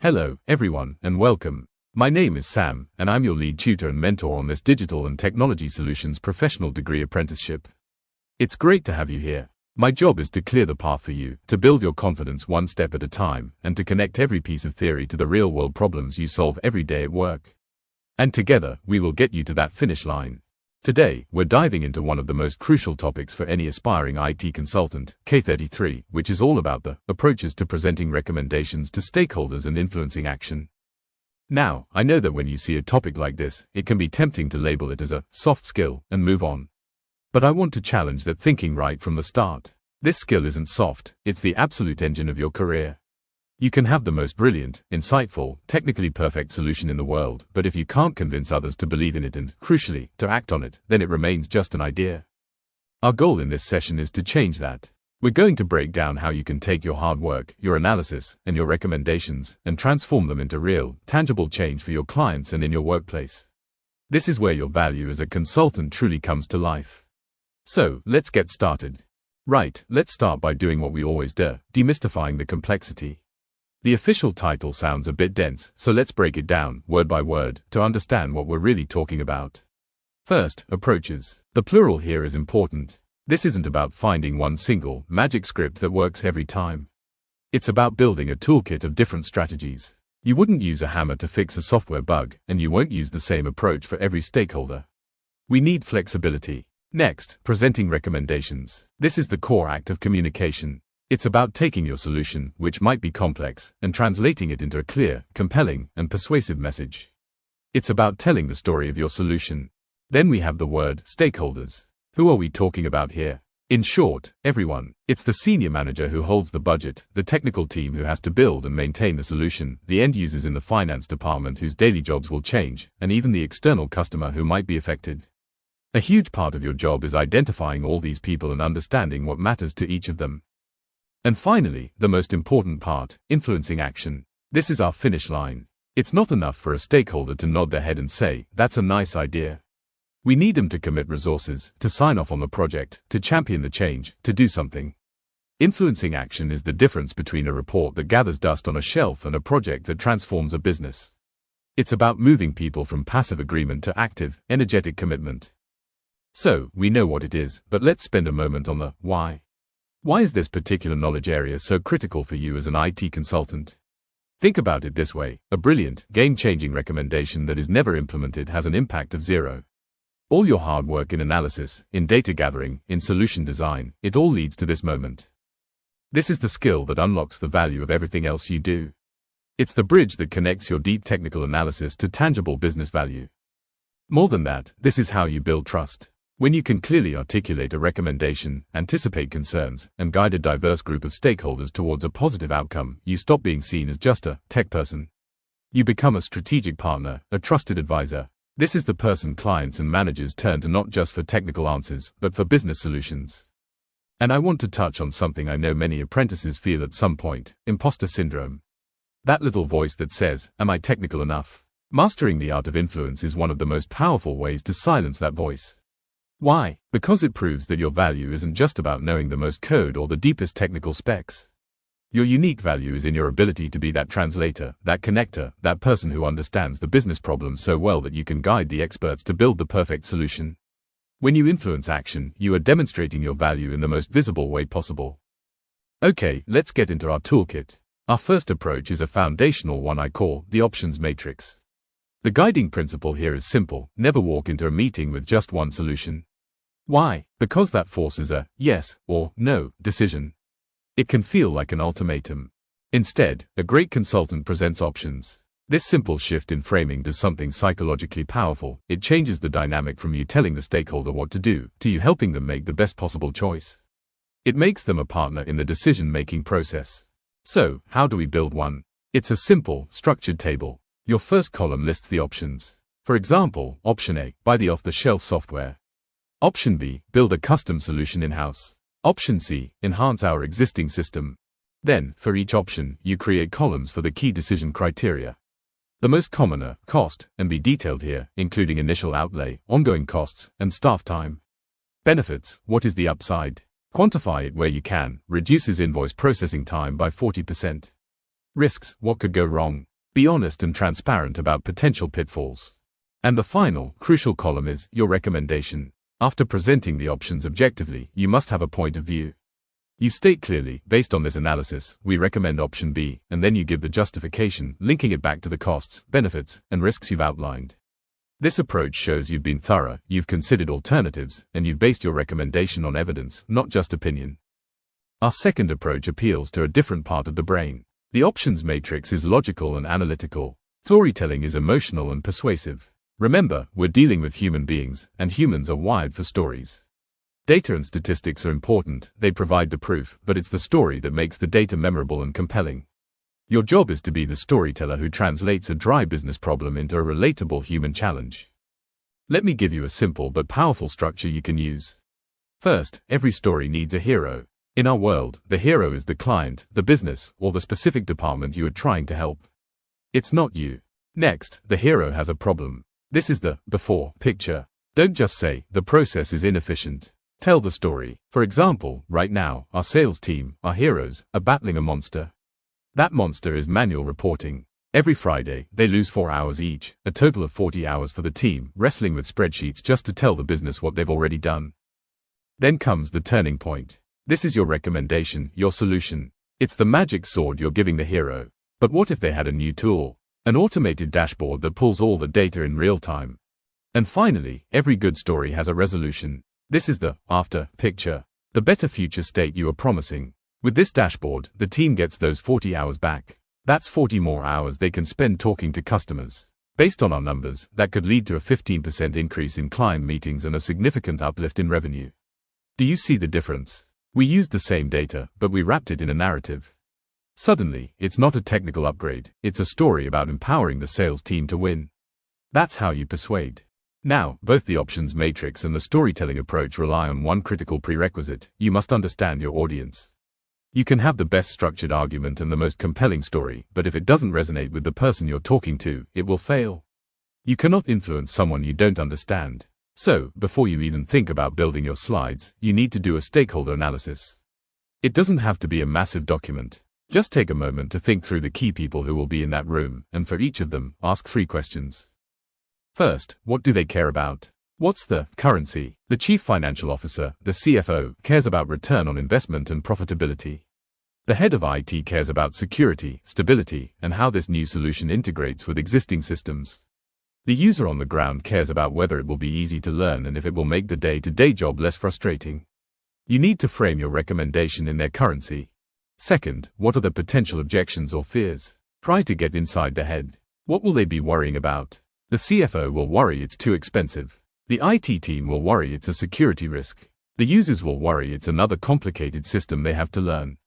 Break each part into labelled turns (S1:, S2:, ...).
S1: Hello, everyone, and welcome. My name is Sam, and I'm your lead tutor and mentor on this Digital and Technology Solutions Professional Degree Apprenticeship. It's great to have you here. My job is to clear the path for you, to build your confidence one step at a time, and to connect every piece of theory to the real-world problems you solve every day at work. And together, we will get you to that finish line. Today, we're diving into one of the most crucial topics for any aspiring IT consultant, K33, which is all about the approaches to presenting recommendations to stakeholders and influencing action. Now, I know that when you see a topic like this, it can be tempting to label it as a soft skill and move on. But I want to challenge that thinking right from the start. This skill isn't soft, it's the absolute engine of your career. You can have the most brilliant, insightful, technically perfect solution in the world, but if you can't convince others to believe in it and, crucially, to act on it, then it remains just an idea. Our goal in this session is to change that. We're going to break down how you can take your hard work, your analysis, and your recommendations, and transform them into real, tangible change for your clients and in your workplace. This is where your value as a consultant truly comes to life. So, let's get started. Right, let's start by doing what we always do, demystifying the complexity. The official title sounds a bit dense, so let's break it down, word by word, to understand what we're really talking about. First, approaches. The plural here is important. This isn't about finding one single, magic script that works every time. It's about building a toolkit of different strategies. You wouldn't use a hammer to fix a software bug, and you won't use the same approach for every stakeholder. We need flexibility. Next, presenting recommendations. This is the core act of communication. It's about taking your solution, which might be complex, and translating it into a clear, compelling, and persuasive message. It's about telling the story of your solution. Then we have the word stakeholders. Who are we talking about here? In short, everyone. It's the senior manager who holds the budget, the technical team who has to build and maintain the solution, the end users in the finance department whose daily jobs will change, and even the external customer who might be affected. A huge part of your job is identifying all these people and understanding what matters to each of them. And finally, the most important part, influencing action. This is our finish line. It's not enough for a stakeholder to nod their head and say, "That's a nice idea." We need them to commit resources, to sign off on the project, to champion the change, to do something. Influencing action is the difference between a report that gathers dust on a shelf and a project that transforms a business. It's about moving people from passive agreement to active, energetic commitment. So, we know what it is, but let's spend a moment on the why. Why is this particular knowledge area so critical for you as an IT consultant? Think about it this way: a brilliant, game-changing recommendation that is never implemented has an impact of zero. All your hard work in analysis, in data gathering, in solution design, it all leads to this moment. This is the skill that unlocks the value of everything else you do. It's the bridge that connects your deep technical analysis to tangible business value. More than that, this is how you build trust. When you can clearly articulate a recommendation, anticipate concerns, and guide a diverse group of stakeholders towards a positive outcome, you stop being seen as just a tech person. You become a strategic partner, a trusted advisor. This is the person clients and managers turn to not just for technical answers, but for business solutions. And I want to touch on something I know many apprentices feel at some point: imposter syndrome. That little voice that says, "Am I technical enough?" Mastering the art of influence is one of the most powerful ways to silence that voice. Why? Because it proves that your value isn't just about knowing the most code or the deepest technical specs. Your unique value is in your ability to be that translator, that connector, that person who understands the business problem so well that you can guide the experts to build the perfect solution. When you influence action, you are demonstrating your value in the most visible way possible. Okay, let's get into our toolkit. Our first approach is a foundational one I call the options matrix. The guiding principle here is simple: never walk into a meeting with just one solution. Why? Because that forces a yes or no decision. It can feel like an ultimatum. Instead, a great consultant presents options. This simple shift in framing does something psychologically powerful. It changes the dynamic from you telling the stakeholder what to do, to you helping them make the best possible choice. It makes them a partner in the decision-making process. So, how do we build one? It's a simple, structured table. Your first column lists the options. For example, option A, buy the off-the-shelf software. Option B, build a custom solution in-house. Option C, enhance our existing system. Then, for each option, you create columns for the key decision criteria. The most common are cost, and be detailed here, including initial outlay, ongoing costs, and staff time. Benefits: what is the upside? Quantify it where you can, reduces invoice processing time by 40%. Risks: what could go wrong? Be honest and transparent about potential pitfalls. And the final, crucial column is your recommendation. After presenting the options objectively, you must have a point of view. You state clearly, based on this analysis, we recommend option B, and then you give the justification, linking it back to the costs, benefits, and risks you've outlined. This approach shows you've been thorough, you've considered alternatives, and you've based your recommendation on evidence, not just opinion. Our second approach appeals to a different part of the brain. The options matrix is logical and analytical. Storytelling is emotional and persuasive. Remember, we're dealing with human beings, and humans are wired for stories. Data and statistics are important, they provide the proof, but it's the story that makes the data memorable and compelling. Your job is to be the storyteller who translates a dry business problem into a relatable human challenge. Let me give you a simple but powerful structure you can use. First, every story needs a hero. In our world, the hero is the client, the business, or the specific department you are trying to help. It's not you. Next, the hero has a problem. This is the before picture. Don't just say, the process is inefficient. Tell the story. For example, right now, our sales team, our heroes, are battling a monster. That monster is manual reporting. Every Friday, they lose 4 hours each, a total of 40 hours for the team, wrestling with spreadsheets just to tell the business what they've already done. Then comes the turning point. This is your recommendation, your solution. It's the magic sword you're giving the hero. But what if they had a new tool? An automated dashboard that pulls all the data in real time. And finally, every good story has a resolution. This is the after picture. The better future state you are promising. With this dashboard, the team gets those 40 hours back. That's 40 more hours they can spend talking to customers. Based on our numbers, that could lead to a 15% increase in client meetings and a significant uplift in revenue. Do you see the difference? We used the same data, but we wrapped it in a narrative. Suddenly, it's not a technical upgrade, it's a story about empowering the sales team to win. That's how you persuade. Now, both the options matrix and the storytelling approach rely on one critical prerequisite: you must understand your audience. You can have the best structured argument and the most compelling story, but if it doesn't resonate with the person you're talking to, it will fail. You cannot influence someone you don't understand. So, before you even think about building your slides, you need to do a stakeholder analysis. It doesn't have to be a massive document. Just take a moment to think through the key people who will be in that room, and for each of them, ask 3 questions. First, what do they care about? What's the currency? The Chief Financial Officer, the CFO, cares about return on investment and profitability. The head of IT cares about security, stability, and how this new solution integrates with existing systems. The user on the ground cares about whether it will be easy to learn and if it will make the day-to-day job less frustrating. You need to frame your recommendation in their currency. Second, what are the potential objections or fears? Try to get inside their head. What will they be worrying about? The CFO will worry it's too expensive. The IT team will worry it's a security risk. The users will worry it's another complicated system they have to learn.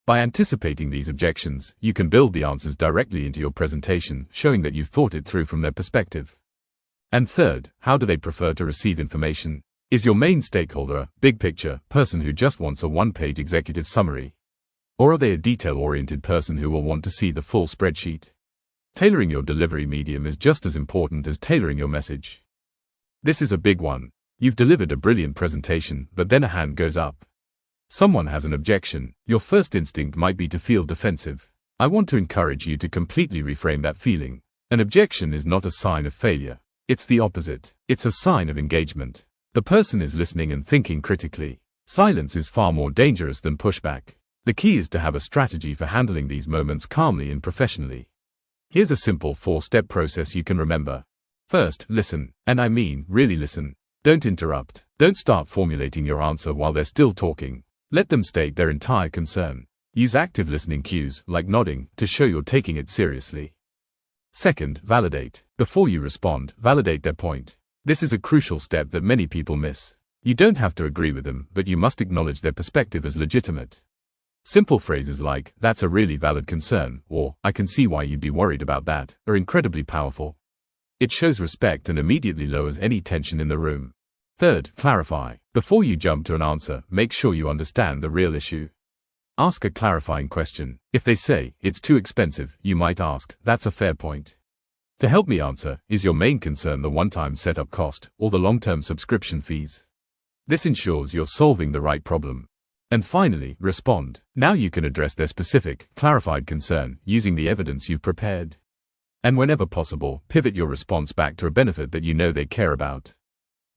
S1: By anticipating these objections, you can build the answers directly into your presentation, showing that you've thought it through from their perspective. And third, how do they prefer to receive information? Is your main stakeholder a big picture person who just wants a one-page executive summary? Or are they a detail-oriented person who will want to see the full spreadsheet? Tailoring your delivery medium is just as important as tailoring your message. This is a big one. You've delivered a brilliant presentation, but then a hand goes up. Someone has an objection. Your first instinct might be to feel defensive. I want to encourage you to completely reframe that feeling. An objection is not a sign of failure. It's the opposite. It's a sign of engagement. The person is listening and thinking critically. Silence is far more dangerous than pushback. The key is to have a strategy for handling these moments calmly and professionally. Here's a simple 4-step process you can remember. First, listen. And I mean, really listen. Don't interrupt. Don't start formulating your answer while they're still talking. Let them state their entire concern. Use active listening cues, like nodding, to show you're taking it seriously. Second, validate. Before you respond, validate their point. This is a crucial step that many people miss. You don't have to agree with them, but you must acknowledge their perspective as legitimate. Simple phrases like, "That's a really valid concern," or "I can see why you'd be worried about that," are incredibly powerful. It shows respect and immediately lowers any tension in the room. Third, clarify. Before you jump to an answer, make sure you understand the real issue. Ask a clarifying question. If they say, "It's too expensive," you might ask, "That's a fair point. To help me answer, is your main concern the one-time setup cost, or the long-term subscription fees?" This ensures you're solving the right problem. And finally, respond. Now you can address their specific, clarified concern, using the evidence you've prepared. And whenever possible, pivot your response back to a benefit that you know they care about.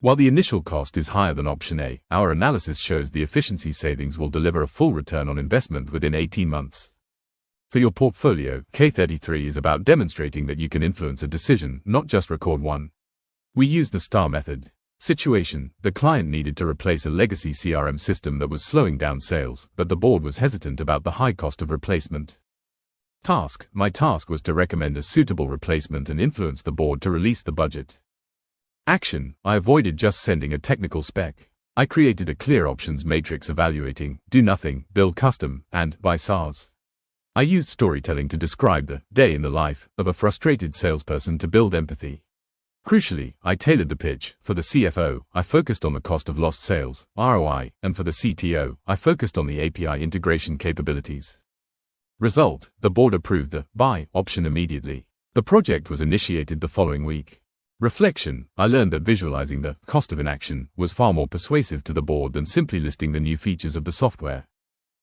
S1: While the initial cost is higher than option A, our analysis shows the efficiency savings will deliver a full return on investment within 18 months. For your portfolio, K33 is about demonstrating that you can influence a decision, not just record one. We use the STARR method. Situation: the client needed to replace a legacy CRM system that was slowing down sales, but the board was hesitant about the high cost of replacement. Task: my task was to recommend a suitable replacement and influence the board to release the budget. Action: I avoided just sending a technical spec. I created a clear options matrix evaluating, do nothing, build custom, and buy STARRs. I used storytelling to describe the day in the life of a frustrated salesperson to build empathy. Crucially, I tailored the pitch. For the CFO, I focused on the cost of lost sales, ROI, and for the CTO, I focused on the API integration capabilities. Result: the board approved the buy option immediately. The project was initiated the following week. Reflection: I learned that visualizing the cost of inaction was far more persuasive to the board than simply listing the new features of the software.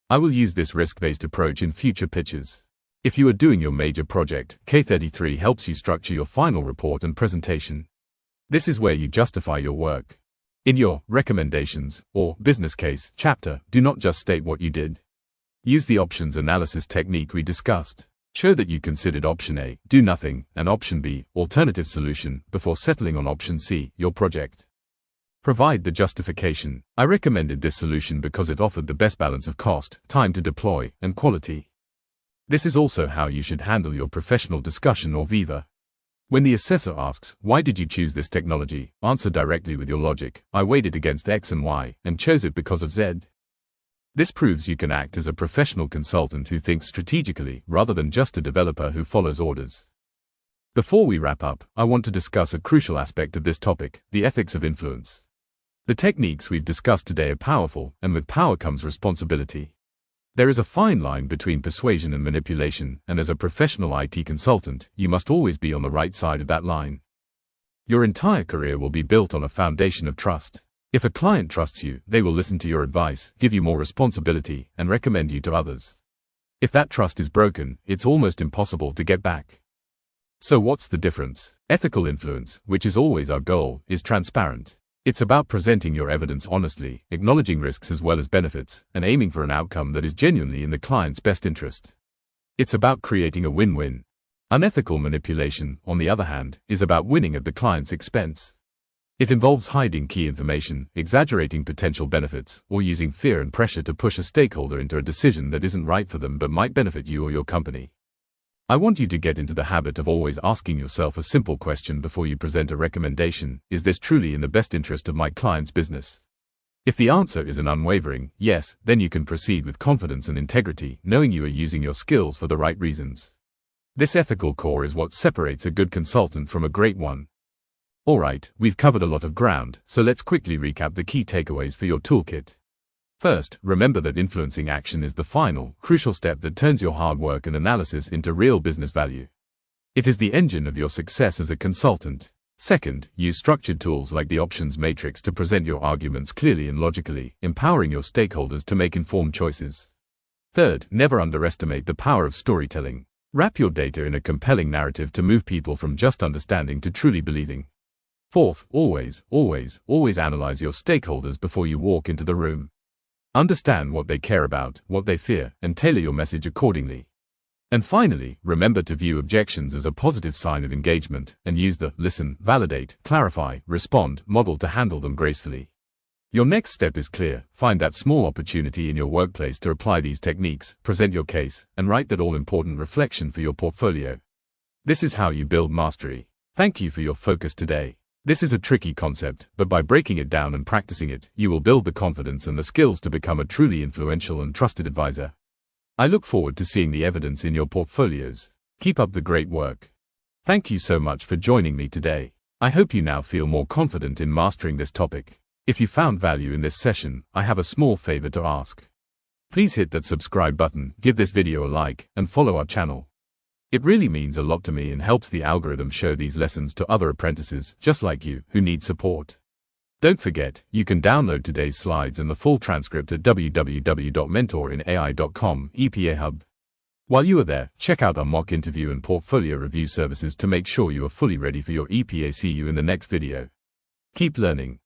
S1: I will use this risk-based approach in future pitches. If you are doing your major project, K33 helps you structure your final report and presentation. This is where you justify your work. In your recommendations or business case chapter, do not just state what you did. Use the options analysis technique we discussed. Show that you considered option A, do nothing, and option B, alternative solution, before settling on option C, your project. Provide the justification. I recommended this solution because it offered the best balance of cost, time to deploy, and quality. This is also how you should handle your professional discussion or viva. When the assessor asks, why did you choose this technology? Answer directly with your logic. I weighed it against X and Y, and chose it because of Z. This proves you can act as a professional consultant who thinks strategically, rather than just a developer who follows orders. Before we wrap up, I want to discuss a crucial aspect of this topic, the ethics of influence. The techniques we've discussed today are powerful, and with power comes responsibility. There is a fine line between persuasion and manipulation, and as a professional IT consultant, you must always be on the right side of that line. Your entire career will be built on a foundation of trust. If a client trusts you, they will listen to your advice, give you more responsibility, and recommend you to others. If that trust is broken, it's almost impossible to get back. So what's the difference? Ethical influence, which is always our goal, is transparent. It's about presenting your evidence honestly, acknowledging risks as well as benefits, and aiming for an outcome that is genuinely in the client's best interest. It's about creating a win-win. Unethical manipulation, on the other hand, is about winning at the client's expense. It involves hiding key information, exaggerating potential benefits, or using fear and pressure to push a stakeholder into a decision that isn't right for them but might benefit you or your company. I want you to get into the habit of always asking yourself a simple question before you present a recommendation: is this truly in the best interest of my client's business? If the answer is an unwavering yes, then you can proceed with confidence and integrity, knowing you are using your skills for the right reasons. This ethical core is what separates a good consultant from a great one. Alright, we've covered a lot of ground, so let's quickly recap the key takeaways for your toolkit. First, remember that influencing action is the final, crucial step that turns your hard work and analysis into real business value. It is the engine of your success as a consultant. Second, use structured tools like the options matrix to present your arguments clearly and logically, empowering your stakeholders to make informed choices. Third, never underestimate the power of storytelling. Wrap your data in a compelling narrative to move people from just understanding to truly believing. Fourth, always analyze your stakeholders before you walk into the room. Understand what they care about, what they fear, and tailor your message accordingly. And finally, remember to view objections as a positive sign of engagement, and use the listen, validate, clarify, respond model to handle them gracefully. Your next step is clear: find that small opportunity in your workplace to apply these techniques, present your case, and write that all-important reflection for your portfolio. This is how you build mastery. Thank you for your focus today. This is a tricky concept, but by breaking it down and practicing it, you will build the confidence and the skills to become a truly influential and trusted advisor. I look forward to seeing the evidence in your portfolios. Keep up the great work. Thank you so much for joining me today. I hope you now feel more confident in mastering this topic. If you found value in this session, I have a small favor to ask. Please hit that subscribe button, give this video a like, and follow our channel. It really means a lot to me and helps the algorithm show these lessons to other apprentices, just like you, who need support. Don't forget, you can download today's slides and the full transcript at www.mentorinai.com EPA Hub. While you are there, check out our mock interview and portfolio review services to make sure you are fully ready for your EPACU in the next video. Keep learning.